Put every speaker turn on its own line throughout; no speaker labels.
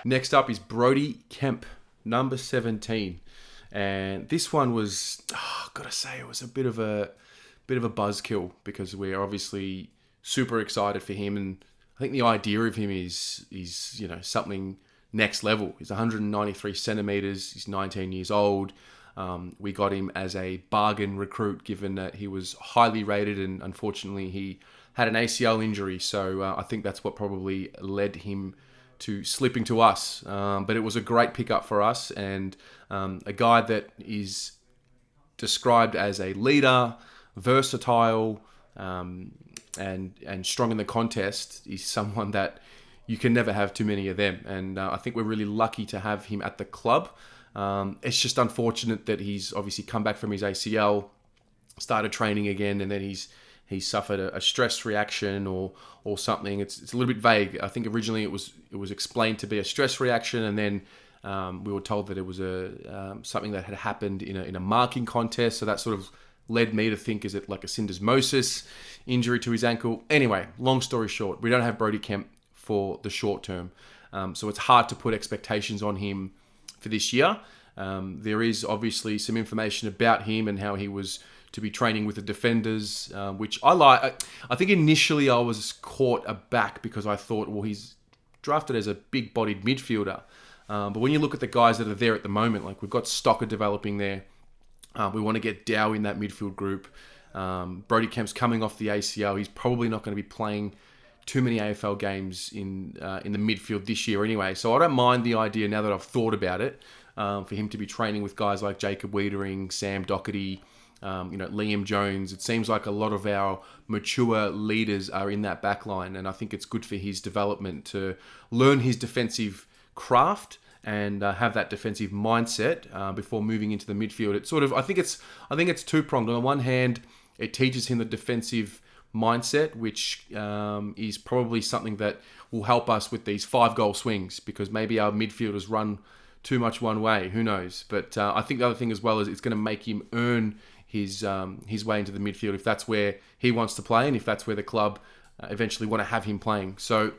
Next up is Brodie Kemp, number 17. And this one was, gotta say, it was a bit of a buzzkill because we're obviously super excited for him, and I think the idea of him is something next level. He's 193 centimeters. He's 19 years old. We got him as a bargain recruit, given that he was highly rated, and unfortunately he had an ACL injury. So I think that's what probably led him to slipping to us. But it was a great pickup for us, and a guy that is described as a leader, versatile, and strong in the contest. Is someone that you can never have too many of them. And I think we're really lucky to have him at the club. It's just unfortunate that he's obviously come back from his ACL, started training again, and then he's suffered a stress reaction or something. It's a little bit vague. I think originally it was explained to be a stress reaction, and then we were told that it was something that had happened in a marking contest. So that sort of led me to think, is it like a syndesmosis injury to his ankle? Anyway, long story short, we don't have Brodie Kemp for the short term. So it's hard to put expectations on him for this year. There is obviously some information about him and how he was to be training with the defenders, which I like. I think initially I was caught aback because I thought, well, he's drafted as a big-bodied midfielder. But when you look at the guys that are there at the moment, like we've got Stocker developing there. We want to get Dow in that midfield group. Brodie Kemp's coming off the ACL. He's probably not going to be playing too many AFL games in the midfield this year anyway. So I don't mind the idea, now that I've thought about it, for him to be training with guys like Jacob Wiedering, Sam Doherty, Liam Jones. It seems like a lot of our mature leaders are in that back line, and I think it's good for his development to learn his defensive craft and have that defensive mindset before moving into the midfield. It's sort of, I think it's two-pronged. On the one hand, it teaches him the defensive mindset, which is probably something that will help us with these 5-goal swings, because maybe our midfielders run too much one way. Who knows? But I think the other thing as well is it's going to make him earn his way into the midfield if that's where he wants to play, and if that's where the club eventually want to have him playing. So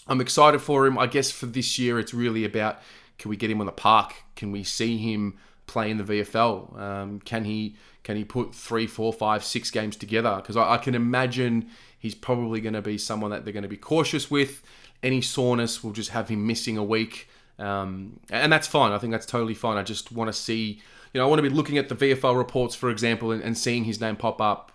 I'm excited for him. I guess for this year, it's really about, can we get him on the park? Can we see him play in the VFL? Can he put 3, 4, 5, 6 games together? Because I can imagine he's probably going to be someone that they're going to be cautious with. Any soreness will just have him missing a week. And that's fine. I think that's totally fine. I just want to see, I want to be looking at the VFL reports, for example, and seeing his name pop up,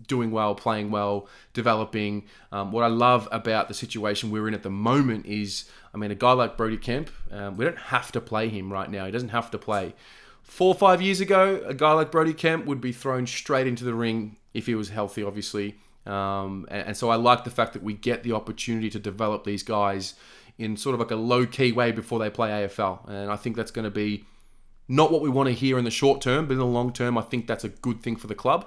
doing well, playing well, developing. What I love about the situation we're in at the moment is, a guy like Brodie Kemp, we don't have to play him right now. He doesn't have to play. 4 or 5 years ago, a guy like Brodie Kemp would be thrown straight into the ring if he was healthy, obviously. And so I like the fact that we get the opportunity to develop these guys in sort of like a low-key way before they play AFL. And I think that's going to be not what we want to hear in the short term, but in the long term, I think that's a good thing for the club.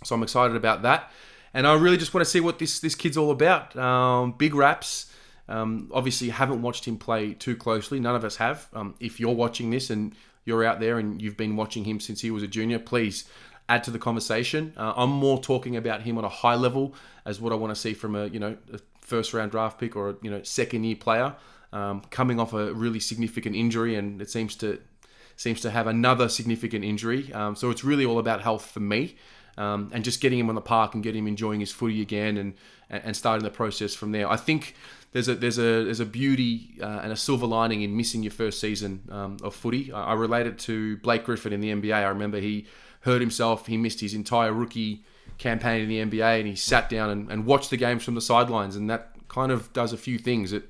So I'm excited about that. And I really just want to see what this kid's all about. Big raps. Obviously, haven't watched him play too closely. None of us have. If you're watching this and you're out there and you've been watching him since he was a junior, please add to the conversation. I'm more talking about him on a high level as what I want to see from a first-round draft pick or a second-year player coming off a really significant injury, and it seems to have another significant injury. So it's really all about health for me, and just getting him on the park and getting him enjoying his footy again and starting the process from there. I think there's a beauty and a silver lining in missing your first season of footy. I relate it to Blake Griffin in the NBA. I remember he hurt himself. He missed his entire rookie campaign in the NBA, and he sat down and watched the games from the sidelines, and that kind of does a few things. It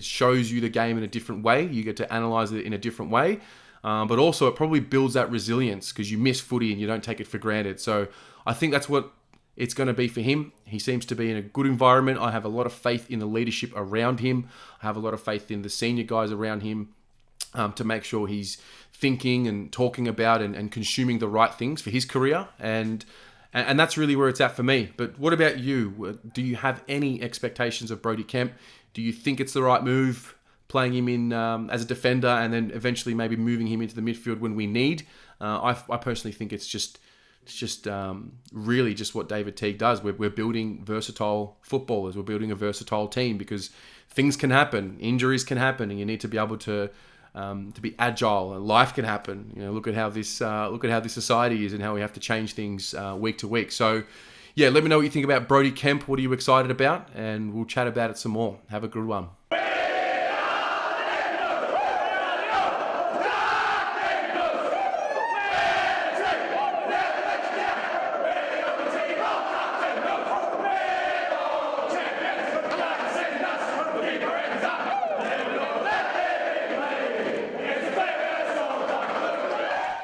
shows you the game in a different way. You get to analyze it in a different way. But also it probably builds that resilience because you miss footy and you don't take it for granted. So I think that's what it's going to be for him. He seems to be in a good environment. I have a lot of faith in the leadership around him. I have a lot of faith in the senior guys around him to make sure he's thinking and talking about and consuming the right things for his career. And that's really where it's at for me. But what about you? Do you have any expectations of Brodie Kemp? Do you think it's the right move, playing him in as a defender and then eventually maybe moving him into the midfield when we need? I personally think it's just it's just really just what David Teague does. We're building versatile footballers. We're building a versatile team because things can happen, injuries can happen, and you need to be able to be agile. And life can happen. Look at how this society is and how we have to change things week to week. So, yeah, let me know what you think about Brodie Kemp. What are you excited about? And we'll chat about it some more. Have a good one.